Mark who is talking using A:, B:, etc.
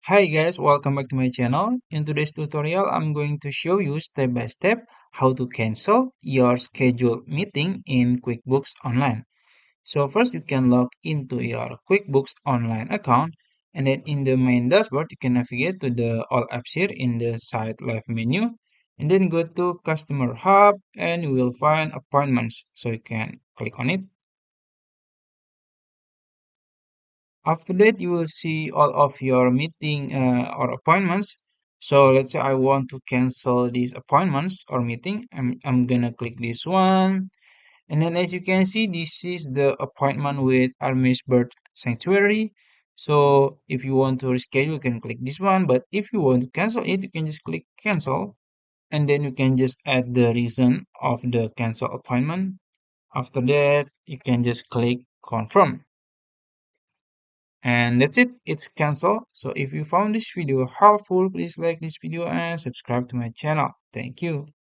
A: Hi guys, welcome back to my channel. In today's tutorial, I'm going to show you step by step how to cancel your scheduled meeting in QuickBooks Online. So first you can log into your QuickBooks Online account, and then in the main dashboard you can navigate to the All Apps here in the side left menu, and then go to Customer Hub and you will find appointments. So you can click on it. After that, you will see all of your meeting or appointments. So let's say I want to cancel these appointments or meeting. I'm gonna click this one. And then as you can see, this is the appointment with Armis Bird Sanctuary. So if you want to reschedule, you can click this one. But if you want to cancel it, you can just click cancel. And then you can just add the reason of the cancel appointment. After that, you can just click confirm. And that's it, it's cancelled. So if you found this video helpful, please like this video and subscribe to my channel. Thank you.